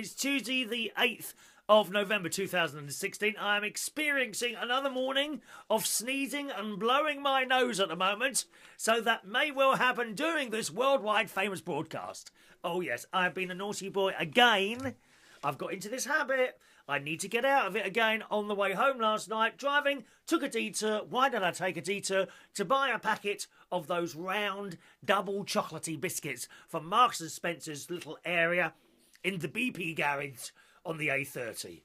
It's Tuesday the 8th of November 2016. I am experiencing another morning of sneezing and blowing my nose at the moment, so that may well happen during this worldwide famous broadcast. Oh yes, I've been a naughty boy again. I've got into this habit. I need to get out of it again. On the way home last night, driving, took a detour. Why did I take a detour? To buy a packet of those round, double chocolatey biscuits from Marks and Spencer's little area in the BP garage on the A30.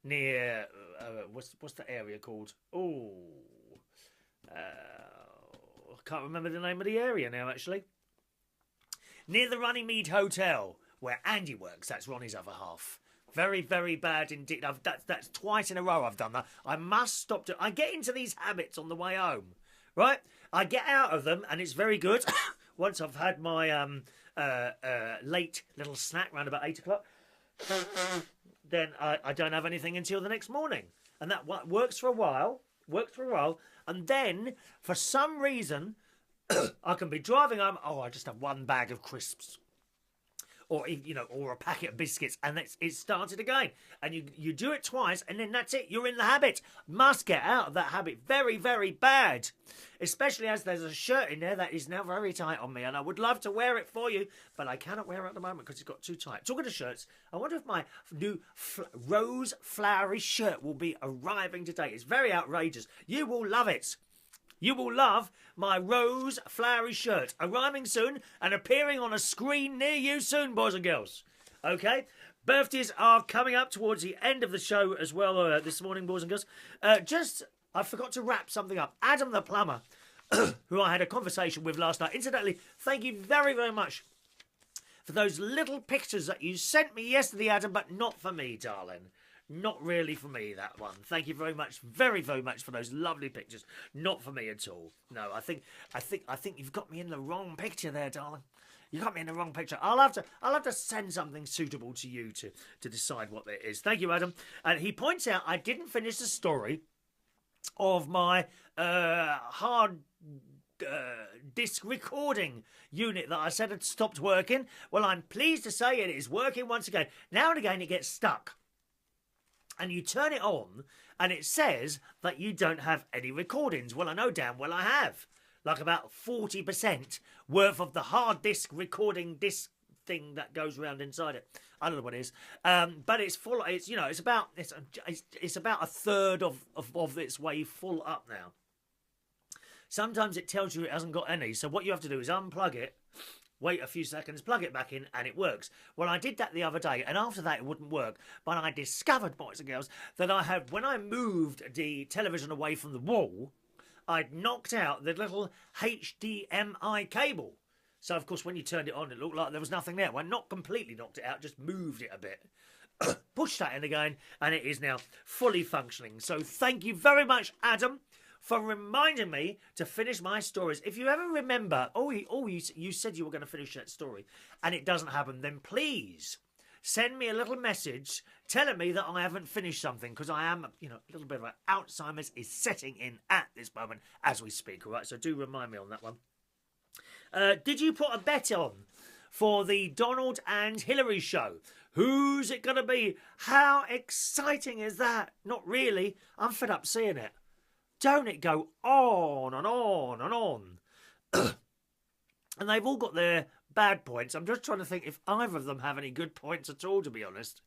Near, what's the area called? I can't remember the name of the area now, actually. Near the Runnymede Hotel, where Andy works. That's Ronnie's other half. Very, very bad indeed. That's twice in a row I've done that. I must stop. I get into these habits on the way home, right? I get out of them, and it's very good. Once I've had my late little snack round about 8 o'clock, then I don't have anything until the next morning. And that works for a while. And then, for some reason, I can be driving home. Oh, I just have one bag of crisps. Or a packet of biscuits, and it started again. And you do it twice, and then that's it. You're in the habit. Must get out of that habit. Very, very bad. Especially as there's a shirt in there that is now very tight on me, and I would love to wear it for you, but I cannot wear it at the moment because it's got too tight. Talking of shirts, I wonder if my new rose flowery shirt will be arriving today. It's very outrageous. You will love it. You will love my rose flowery shirt, arriving soon and appearing on a screen near you soon, boys and girls. Okay? Birthdays are coming up towards the end of the show as well this morning, boys and girls. I forgot to wrap something up. Adam the plumber, who I had a conversation with last night. Incidentally, thank you very, very much for those little pictures that you sent me yesterday, Adam, but not for me, darling. Not really for me, that one. Thank you very much, very, very much for those lovely pictures. Not for me at all. No, I think you've got me in the wrong picture there, darling. You got me in the wrong picture. I'll have to send something suitable to you to decide what it is. Thank you, Adam. And he points out I didn't finish the story of my hard disc recording unit that I said had stopped working. Well, I'm pleased to say it is working once again. Now and again, it gets stuck. And you turn it on, and it says that you don't have any recordings. Well, I know damn well I have. Like about 40% worth of the hard disk recording disc thing that goes around inside it. I don't know what it is. But it's full. It's about a third of its way full up now. Sometimes it tells you it hasn't got any. So what you have to do is unplug it, wait a few seconds, plug it back in, and it works. Well, I did that the other day, and after that it wouldn't work. But I discovered, boys and girls, that when I moved the television away from the wall, I'd knocked out the little HDMI cable. So, of course, when you turned it on, it looked like there was nothing there. Well, not completely knocked it out, just moved it a bit. Pushed that in again, and it is now fully functioning. So thank you very much, Adam, for reminding me to finish my stories. If you ever remember, you said you were going to finish that story, and it doesn't happen, then please send me a little message telling me that I haven't finished something, because I am, a little bit of Alzheimer's is setting in at this moment as we speak, all right? So do remind me on that one. Did you put a bet on for the Donald and Hillary show? Who's it going to be? How exciting is that? Not really. I'm fed up seeing it. Don't it go on and on and on? And they've all got their bad points. I'm just trying to think if either of them have any good points at all, to be honest.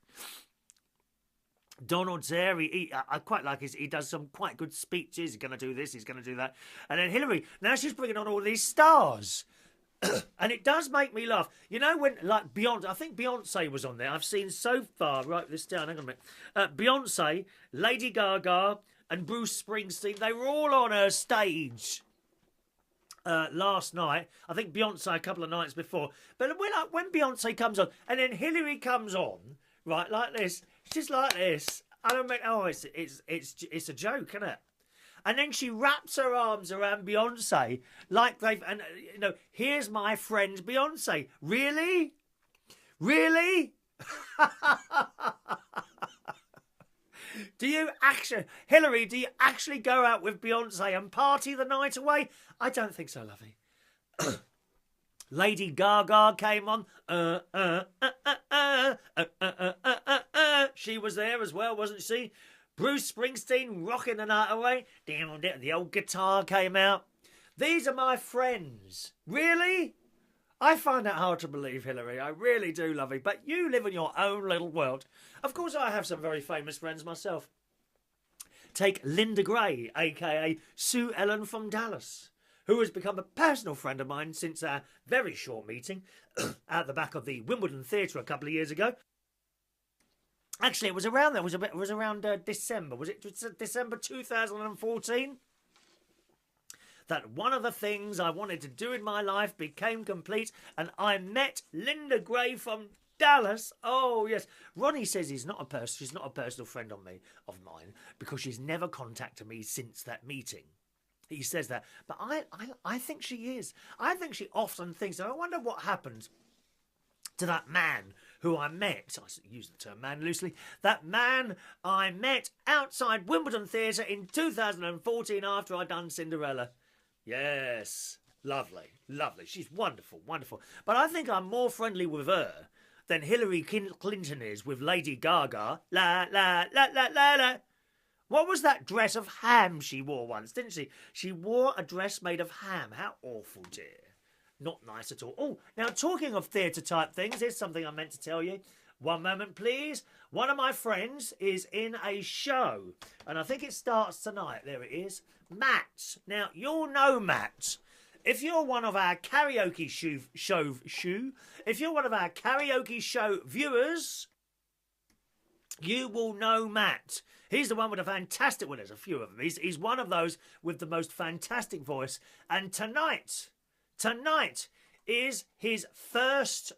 Donald's there. I quite like he does some quite good speeches. He's going to do this, he's going to do that. And then Hillary, now she's bringing on all these stars. And it does make me laugh. You know when, like, Beyonce, I think Beyonce was on there. I've seen so far, write this down, hang on a minute. Beyonce, Lady Gaga, and Bruce Springsteen, they were all on her stage last night. I think Beyonce a couple of nights before. But when Beyonce comes on, and then Hillary comes on, right, like this, just like this. I don't mean, it's a joke, isn't it? And then she wraps her arms around Beyonce like here's my friend Beyonce. Really? Really? Hillary, do you actually go out with Beyonce and party the night away? I don't think so, lovey. Lady Gaga came on. She was there as well, wasn't she? Bruce Springsteen rocking the night away. The old guitar came out. These are my friends. Really? I find that hard to believe, Hillary. I really do, lovey. But you live in your own little world. Of course, I have some very famous friends myself. Take Linda Gray, a.k.a. Sue Ellen from Dallas, who has become a personal friend of mine since our very short meeting at the back of the Wimbledon Theatre a couple of years ago. Actually, it was around there. It was around December. Was it December 2014? That one of the things I wanted to do in my life became complete, and I met Linda Gray from Dallas. Oh yes, Ronnie says she's not a personal friend of mine, because she's never contacted me since that meeting. He says that, but I think she is. I think she often thinks, I wonder what happened to that man who I met. I use the term man loosely. That man I met outside Wimbledon Theatre in 2014 after I'd done Cinderella. Yes, lovely, lovely. She's wonderful, wonderful. But I think I'm more friendly with her than Hillary Clinton is with Lady Gaga. La, la, la, la, la, la. What was that dress of ham she wore once, didn't she? She wore a dress made of ham. How awful, dear. Not nice at all. Oh, now talking of theatre type things, here's something I meant to tell you. One moment, please. One of my friends is in a show, and I think it starts tonight. There it is. Matt. Now, you'll know Matt. If you're one of our karaoke show viewers, you will know Matt. He's the one with a fantastic, well, there's a few of them. He's one of those with the most fantastic voice. And tonight is his first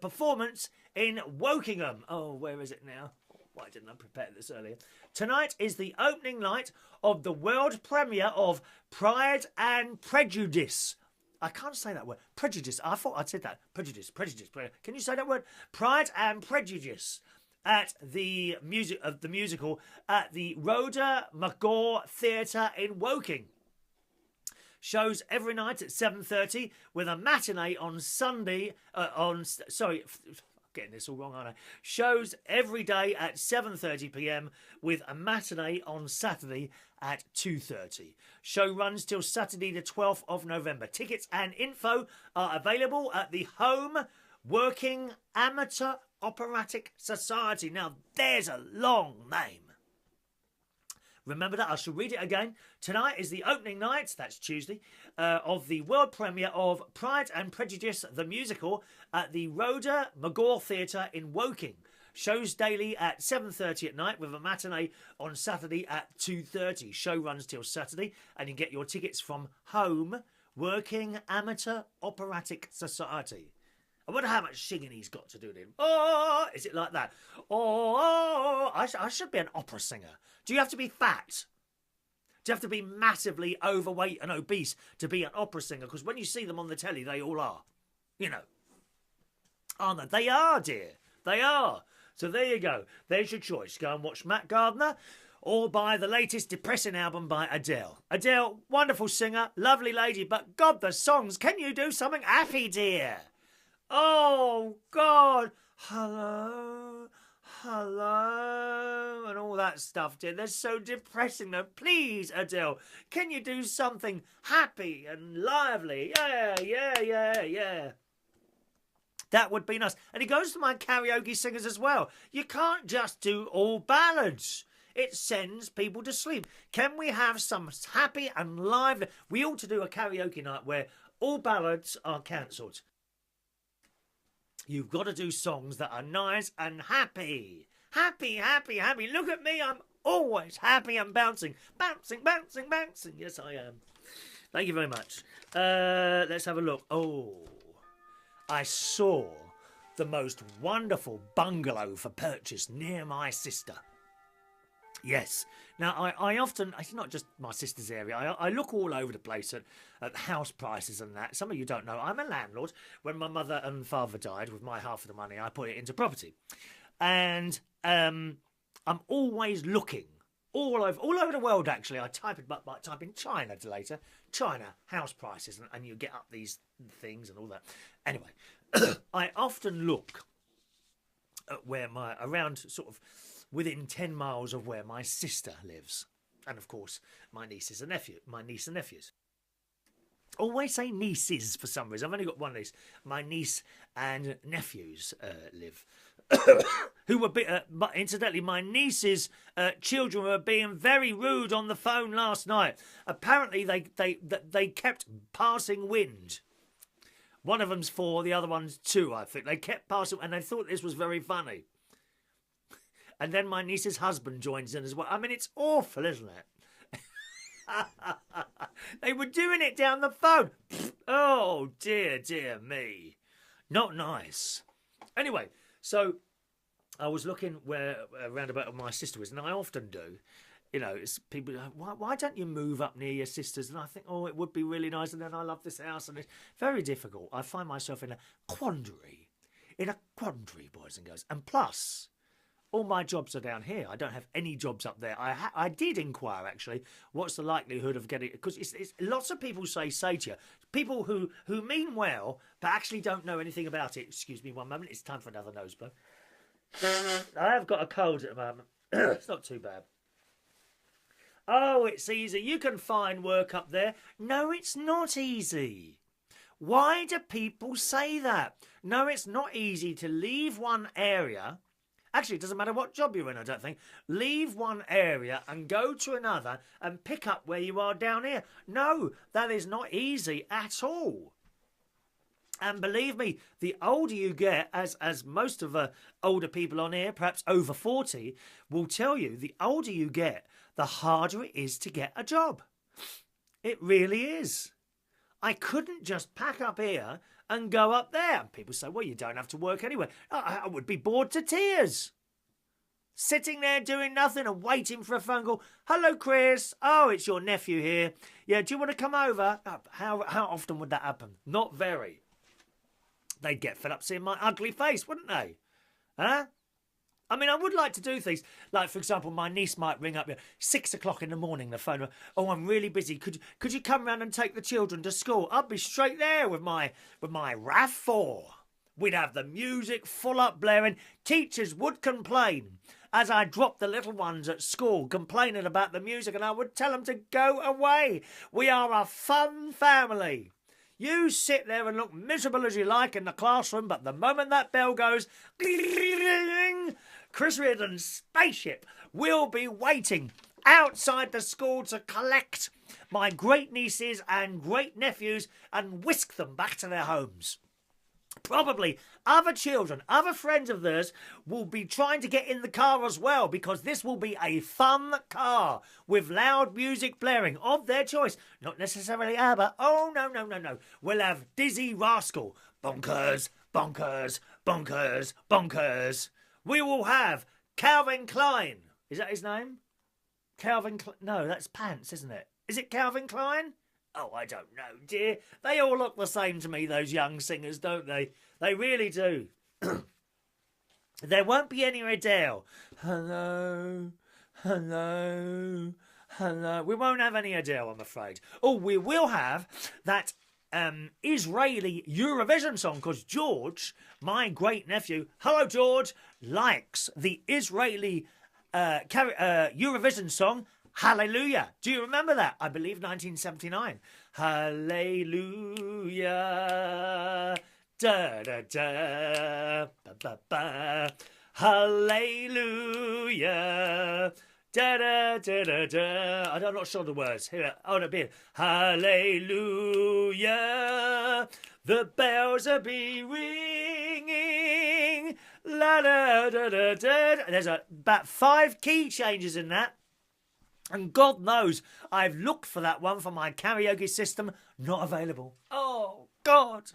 performance in Wokingham. Oh, where is it now? Why didn't I prepare this earlier? Tonight is the opening night of the world premiere of Pride and Prejudice. I can't say that word. Prejudice. I thought I'd said that. Prejudice. Can you say that word? Pride and Prejudice at the musical at the Rhoda McGaw Theatre in Woking. Shows every night at 7:30 with a matinee on Sunday. Getting this all wrong, aren't I? Shows every day at 7:30 p.m. with a matinee on Saturday at 2:30. Show runs till Saturday the 12th of November. Tickets and info are available at the Home Working Amateur Operatic Society. Now, there's a long name. Remember that, I shall read it again. Tonight is the opening night, that's Tuesday, of the world premiere of Pride and Prejudice, the musical, at the Rhoda McGaw Theatre in Woking. Shows daily at 7:30 at night with a matinee on Saturday at 2:30. Show runs till Saturday, and you get your tickets from Home Working Amateur Operatic Society. I wonder how much singing he's got to do with him. Oh, is it like that? Oh, I should be an opera singer. Do you have to be fat? Do you have to be massively overweight and obese to be an opera singer? Because when you see them on the telly, they all are. You know. Aren't they? They are, dear. They are. So there you go. There's your choice. Go and watch Matt Gardner or buy the latest depressing album by Adele. Adele, wonderful singer, lovely lady, but God, the songs. Can you do something happy, dear? Oh, God. Hello, and all that stuff, dear. They're so depressing, though. Please, Adele, can you do something happy and lively? Yeah. That would be nice. And it goes to my karaoke singers as well. You can't just do all ballads. It sends people to sleep. Can we have some happy and lively? We ought to do a karaoke night where all ballads are cancelled. You've got to do songs that are nice and happy. Happy. Look at me, I'm always happy and bouncing. Bouncing. Yes, I am. Thank you very much. Let's have a look. Oh, I saw the most wonderful bungalow for purchase near my sister. Yes. Now, I often, it's not just my sister's area, I look all over the place at house prices and that. Some of you don't know, I'm a landlord. When my mother and father died, with my half of the money, I put it into property. And I'm always looking all over the world. Actually, I type in China later. China house prices, and you get up these things and all that. Anyway, I often look at where around sort of within 10 miles of where my sister lives, and of course my niece and nephews. Always say nieces for some reason. I've only got one niece. My niece and nephews live. Who were incidentally, my niece's children were being very rude on the phone last night. Apparently, they kept passing wind. One of them's 4, the other one's 2. I think they kept passing, and they thought this was very funny. And then my niece's husband joins in as well. I mean, it's awful, isn't it? They were doing it down the phone. Oh, dear me. Not nice. Anyway, so I was looking around about where my sister was, and I often do. You know, it's people, why don't you move up near your sisters? And I think, oh, it would be really nice, and then I love this house, and it's very difficult. I find myself in a quandary, boys and girls. And plus, all my jobs are down here. I don't have any jobs up there. I did inquire, actually, what's the likelihood of getting... Because it's lots of people say to you, people who mean well, but actually don't know anything about it. Excuse me one moment. It's time for another nose blow. I have got a cold at the moment. It's not too bad. Oh, it's easy. You can find work up there. No, it's not easy. Why do people say that? No, it's not easy to leave one area... Actually, it doesn't matter what job you're in, I don't think. Leave one area and go to another and pick up where you are down here. No, that is not easy at all. And believe me, the older you get, as most of the older people on here, perhaps over 40, will tell you, the older you get, the harder it is to get a job. It really is. I couldn't just pack up here and go up there. And people say, well, you don't have to work anyway. I would be bored to tears. Sitting there doing nothing and waiting for a phone call. Hello, Chris. Oh, it's your nephew here. Yeah, do you want to come over? How often would that happen? Not very. They'd get fed up seeing my ugly face, wouldn't they? Huh? I mean, I would like to do things. Like, for example, my niece might ring up 6 o'clock in the morning, the phone. Oh, I'm really busy. Could you come round and take the children to school? I'd be straight there with my RAV4. We'd have the music full up blaring. Teachers would complain as I dropped the little ones at school, complaining about the music, and I would tell them to go away. We are a fun family. You sit there and look miserable as you like in the classroom, but the moment that bell goes, Chris Riordan's spaceship will be waiting outside the school to collect my great nieces and great nephews and whisk them back to their homes. Probably other children, other friends of theirs will be trying to get in the car as well, because this will be a fun car with loud music blaring of their choice. Not necessarily ABBA. Oh, no. We'll have Dizzy Rascal. Bonkers, bonkers, bonkers, bonkers. We will have Calvin Klein. Is that his name? Calvin Klein? No, that's Pants, isn't it? Is it Calvin Klein? Oh, I don't know, dear. They all look the same to me, those young singers, don't they? They really do. There won't be any Adele. Hello, hello, hello. We won't have any Adele, I'm afraid. Oh, we will have that Israeli Eurovision song, because George, my great nephew, hello George, likes the Israeli Eurovision song, Hallelujah. Do you remember that? I believe 1979. Hallelujah. Da da da. Ba ba ba. Hallelujah. Da da da da da. I'm not sure the words. Here, on a bit. Hallelujah. The bells are be ringing. La da da da da. There's about 5 key changes in that. And God knows, I've looked for that one for my karaoke system. Not available. Oh, God.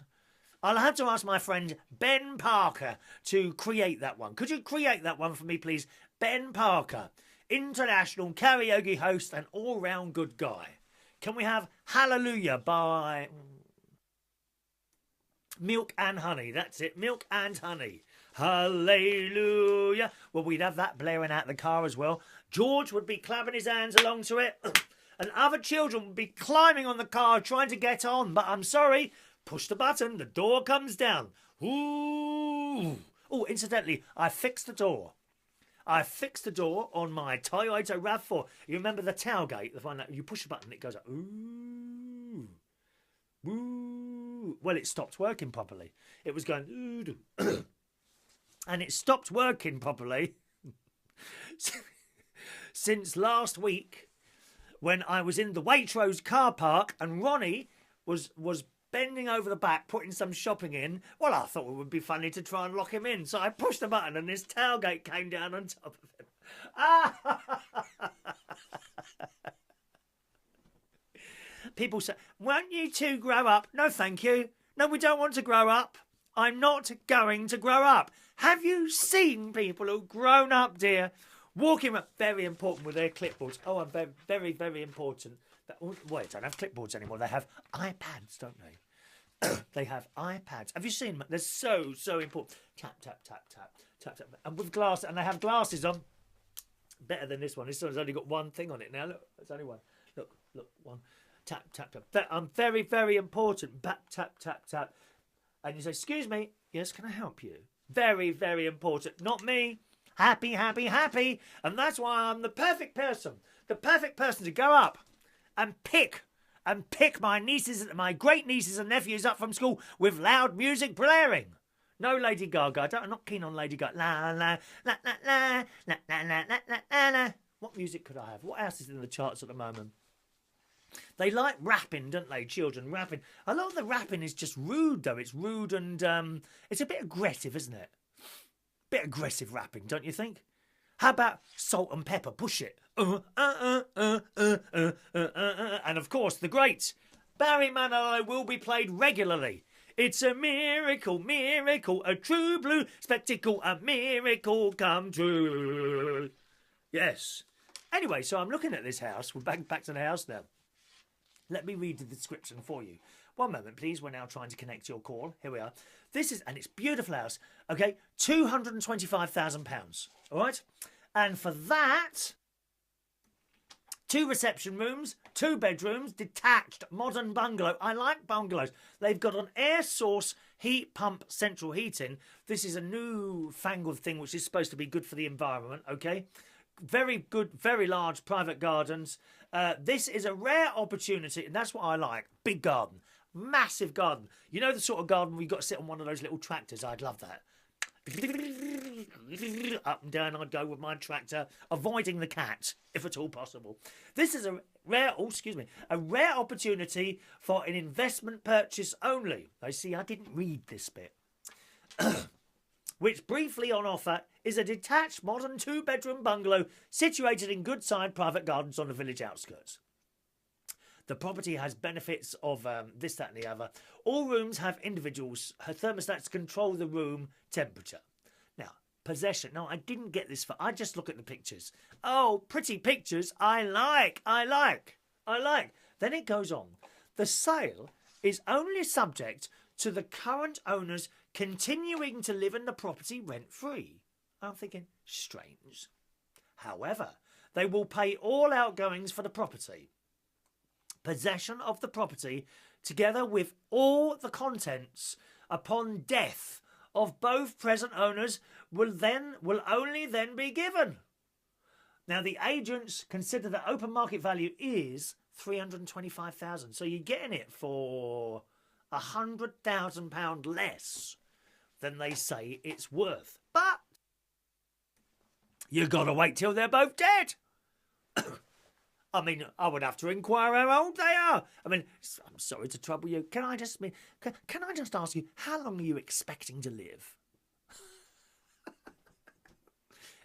I'll have to ask my friend Ben Parker to create that one. Could you create that one for me, please? Ben Parker, international karaoke host and all-round good guy. Can we have Hallelujah by Milk and Honey? That's it, Milk and Honey. Hallelujah. Well, we'd have that blaring out the car as well. George would be clapping his hands along to it. And other children would be climbing on the car trying to get on. But I'm sorry, push the button, the door comes down. Ooh. Oh, incidentally, I fixed the door. I fixed the door on my Toyota RAV4. You remember the tailgate? The one that you push the button, it goes like, ooh. Ooh. Well, it stopped working properly. It was going, ooh. And it stopped working properly since last week, when I was in the Waitrose car park and Ronnie was bending over the back, putting some shopping in. Well, I thought it would be funny to try and lock him in. So I pushed the button and his tailgate came down on top of him. Ah! People say, won't you two grow up? No, thank you. No, we don't want to grow up. I'm not going to grow up. Have you seen people who've grown up, dear? Walking around, very important with their clipboards. Oh, I'm very, very, very important. Well, they don't have clipboards anymore. They have iPads, don't they? They have iPads. Have you seen them? They're so, so important. Tap, tap, tap, tap, tap, tap. And with glasses, and they have glasses on. Better than this one. This one's only got one thing on it now. Look, there's only one. Look, one. Tap, tap, tap. I'm very, very important. Tap, tap, tap, tap. And you say, excuse me. Yes, can I help you? Very, very important. Not me. Happy, happy, happy. And that's why I'm the perfect person. The perfect person to go up and pick my nieces, my great nieces and nephews up from school with loud music blaring. No Lady Gaga. I'm not keen on Lady Gaga. La la la la la la la la la la la. What music could I have? What else is in the charts at the moment? They like rapping, don't they? Children rapping. A lot of the rapping is just rude, though. It's rude and it's a bit aggressive, isn't it? Bit aggressive rapping, don't you think? How about Salt and Pepper? Push it. And of course, the great Barry Manilow will be played regularly. It's a miracle, miracle, a true blue spectacle, a miracle come true. Yes. Anyway, so I'm looking at this house. We're back to the house now. Let me read the description for you. One moment, please. We're now trying to connect your call. Here we are. This is, and it's a beautiful house. Okay, £225,000. All right? And for that, 2 reception rooms, 2 bedrooms, detached, modern bungalow. I like bungalows. They've got an air source heat pump central heating. This is a new fangled thing which is supposed to be good for the environment, okay? Very good, very large private gardens. This is a rare opportunity, and that's what I like. Big garden. Massive garden. You know the sort of garden where you've got to sit on one of those little tractors? I'd love that. Up and down I'd go with my tractor, avoiding the cat, if at all possible. This is a rare, a rare opportunity for an investment purchase only. I see, I didn't read this bit. Which briefly on offer is a detached modern 2-bedroom bungalow situated in good side private gardens on the village outskirts. The property has benefits of this, that and the other. All rooms have individuals. Her thermostats control the room temperature. Now, possession. No, I didn't get this. I just look at the pictures. Oh, pretty pictures. I like. Then it goes on. The sale is only subject to the current owners continuing to live in the property rent-free. I'm thinking, strange. However, they will pay all outgoings for the property. Possession of the property, together with all the contents upon death of both present owners, will only then be given. Now, the agents consider the open market value is £325,000. So you're getting it for £100,000 less than they say it's worth. But you got to wait till they're both dead. I mean, I would have to inquire how old they are. I mean, I'm sorry to trouble you. Can I just ask you, how long are you expecting to live?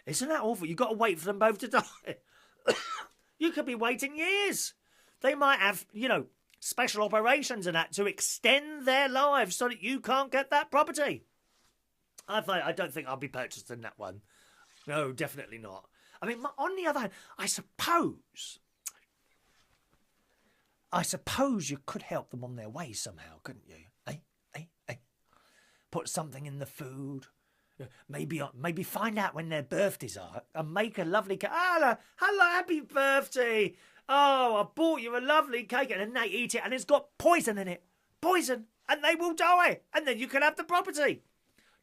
Isn't that awful? You've got to wait for them both to die. You could be waiting years. They might have, special operations and that to extend their lives so that you can't get that property. I don't think I'll be purchasing that one. No, definitely not. I mean, on the other hand, I suppose you could help them on their way somehow, couldn't you? Put something in the food, Maybe find out when their birthdays are and make a lovely cake. Hello, happy birthday. Oh, I bought you a lovely cake, and then they eat it and it's got poison in it. Poison. And they will die. And then you can have the property.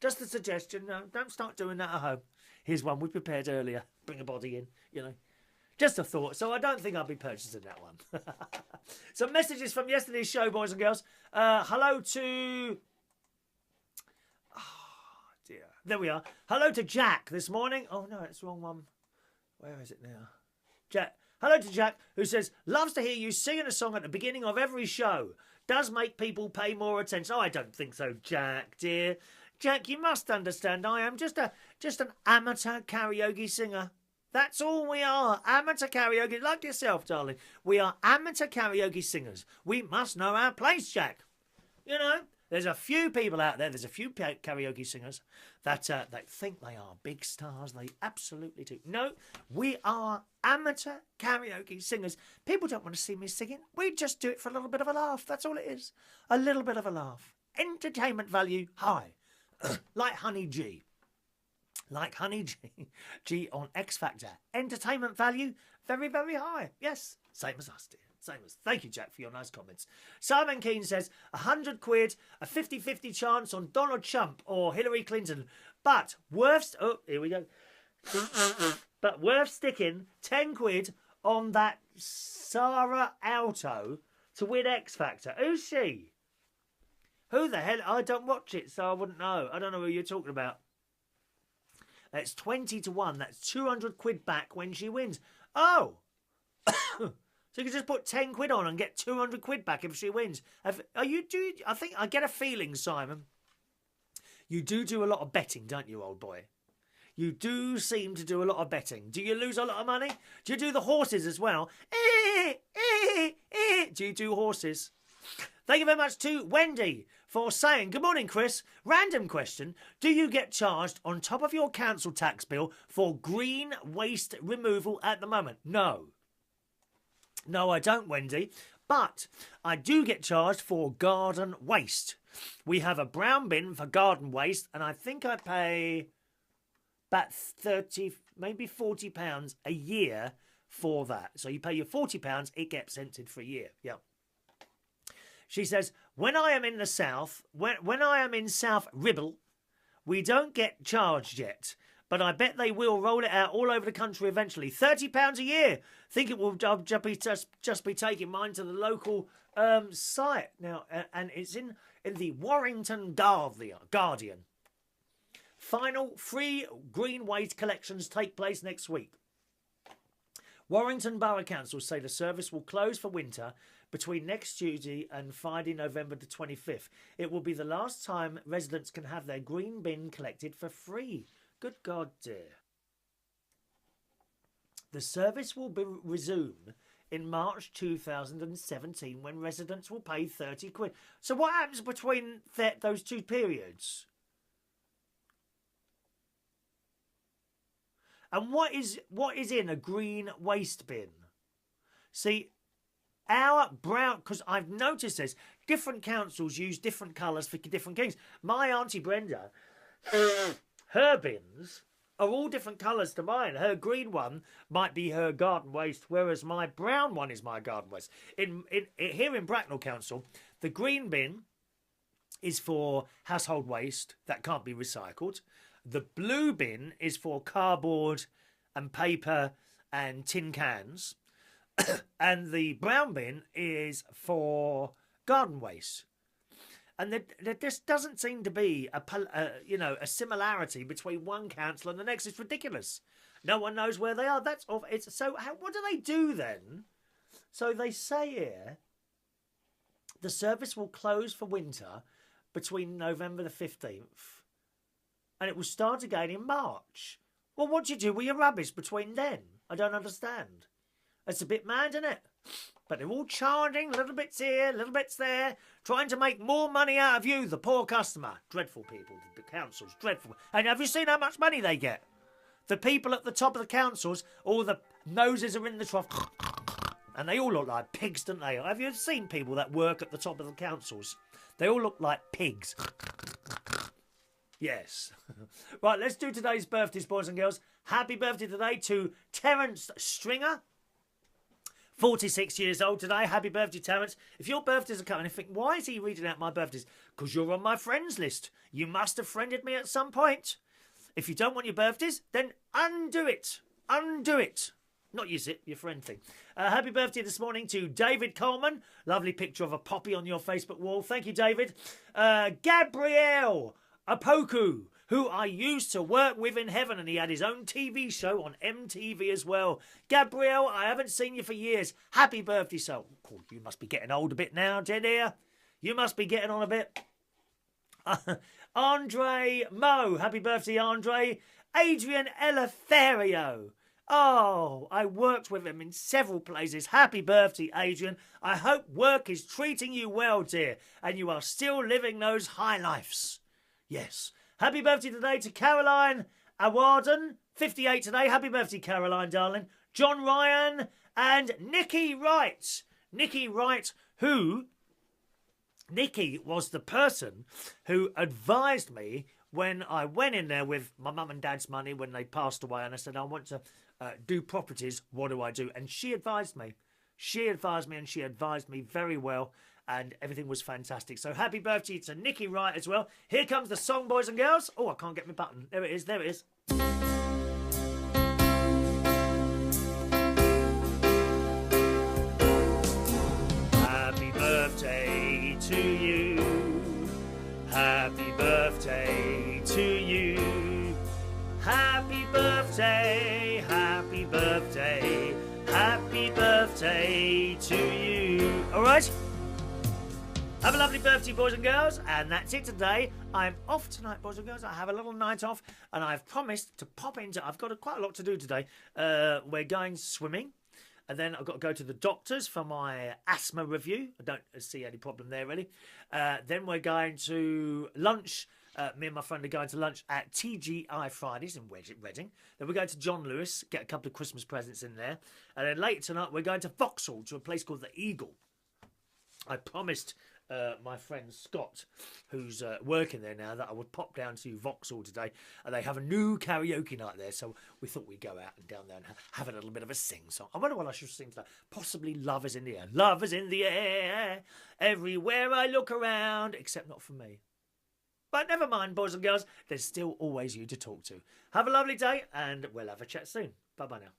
Just a suggestion. No, don't start doing that at home. Here's one we prepared earlier. Bring a body in, you know. Just a thought. So I don't think I'll be purchasing that one. Some messages from yesterday's show, boys and girls. Hello to... Dear. There we are. Hello to Jack this morning. Oh, no, it's the wrong one. Where is it now? Jack. Hello to Jack, who says, loves to hear you singing a song at the beginning of every show. Does make people pay more attention. Oh, I don't think so, Jack, dear. Jack, you must understand, I am just an amateur karaoke singer. That's all we are. Amateur karaoke, like yourself, darling. We are amateur karaoke singers. We must know our place, Jack. You know? There's a few people out there, there's a few karaoke singers that think they are big stars. They absolutely do. No, we are amateur karaoke singers. People don't want to see me singing. We just do it for a little bit of a laugh. That's all it is. A little bit of a laugh. Entertainment value high. Like Honey G. Like Honey G on X Factor. Entertainment value very, very high. Yes, same as us, dear. Same as. Thank you, Jack, for your nice comments. Simon Keane says, 100 quid, a 50-50 chance on Donald Trump or Hillary Clinton. But worth... Oh, here we go. But worth sticking 10 quid on that Sarah Alto to win X Factor. Who's she? Who the hell? I don't watch it, so I wouldn't know. I don't know who you're talking about. That's 20 to 1. That's 200 quid back when she wins. Oh! So you can just put 10 quid on and get 200 quid back if she wins. I think I get a feeling, Simon, you do a lot of betting, don't you, old boy? You do seem to do a lot of betting. Do you lose a lot of money? Do you do the horses as well? Do you do horses? Thank you very much to Wendy for saying, good morning, Chris. Random question. Do you get charged on top of your council tax bill for green waste removal at the moment? No. No, I don't, Wendy. But I do get charged for garden waste. We have a brown bin for garden waste, and I think I pay about 30, maybe £40 a year for that. So you pay your £40, it gets emptied for a year. Yep. She says, when I am in the south, when I am in South Ribble, we don't get charged yet. But I bet they will roll it out all over the country eventually. £30 a year. Think it will just be taking mine to the local site now, and it's in the Warrington Guardian. Final free green waste collections take place next week. Warrington Borough Council say the service will close for winter between next Tuesday and Friday, November the 25th. It will be the last time residents can have their green bin collected for free. Good God, dear. The service will be resumed in March 2017 when residents will pay 30 quid. So what happens between those two periods? And what is in a green waste bin? See, our brown, because I've noticed this, different councils use different colours for different things. My Auntie Brenda... her bins are all different colours to mine. Her green one might be her garden waste, whereas my brown one is my garden waste. Here in Bracknell Council, the green bin is for household waste that can't be recycled. The blue bin is for cardboard and paper and tin cans. And the brown bin is for garden waste. And there just doesn't seem to be a similarity between one council and the next. It's ridiculous. No one knows where they are. That's off. What do they do then? So they say here, the service will close for winter between November the 15th, and it will start again in March. Well, what do you do with your rubbish between then? I don't understand. It's a bit mad, isn't it? But they're all charging little bits here, little bits there, trying to make more money out of you, the poor customer. Dreadful people, the councils, dreadful. And have you seen how much money they get? The people at the top of the councils, all the noses are in the trough, and they all look like pigs, don't they? Have you seen people that work at the top of the councils? They all look like pigs. Yes. Right, let's do today's birthdays, boys and girls. Happy birthday today to Terence Stringer. 46 years old today. Happy birthday, Terence. If your birthdays are coming, you think, why is he reading out my birthdays? Because you're on my friends list. You must have friended me at some point. If you don't want your birthdays, then undo it. Undo it. Not use it, your friend thing. Happy birthday this morning to David Coleman. Lovely picture of a poppy on your Facebook wall. Thank you, David. Gabrielle Apoku, who I used to work with in heaven, and he had his own TV show on MTV as well. Gabrielle, I haven't seen you for years. Happy birthday, so you must be getting old a bit now, dear. You must be getting on a bit. Andre Mo, happy birthday, Andre. Adrian Eleftherio. Oh, I worked with him in several places. Happy birthday, Adrian. I hope work is treating you well, dear, and you are still living those high lives. Yes. Happy birthday today to Caroline Awarden, 58 today. Happy birthday, Caroline, darling. John Ryan and Nikki Wright. Nikki Wright, Nikki was the person who advised me when I went in there with my mum and dad's money when they passed away, and I said, I want to do properties. What do I do? And she advised me. She advised me, and she advised me very well, and everything was fantastic. So happy birthday to Nikki Wright as well. Here comes the song, boys and girls. Oh, I can't get my button. There it is. There it is. Happy birthday to you. Happy birthday to you. Happy birthday, happy birthday, happy birthday to you. All right? Have a lovely birthday, boys and girls. And that's it today. I'm off tonight, boys and girls. I have a little night off, and I've promised to pop into... I've got quite a lot to do today. We're going swimming. And then I've got to go to the doctors for my asthma review. I don't see any problem there, really. Then we're going to lunch. Me and my friend are going to lunch at TGI Fridays in Reading. Then we're going to John Lewis, get a couple of Christmas presents in there. And then later tonight, we're going to Vauxhall, to a place called the Eagle. I promised my friend Scott, who's working there now, that I would pop down to Vauxhall today, and they have a new karaoke night there, so we thought we'd go out and down there and have a little bit of a sing song. I wonder what I should sing today. Possibly Love Is in the Air. Love is in the air, everywhere I look around, except not for me. But never mind, boys and girls, there's still always you to talk to. Have a lovely day, and we'll have a chat soon. Bye-bye now.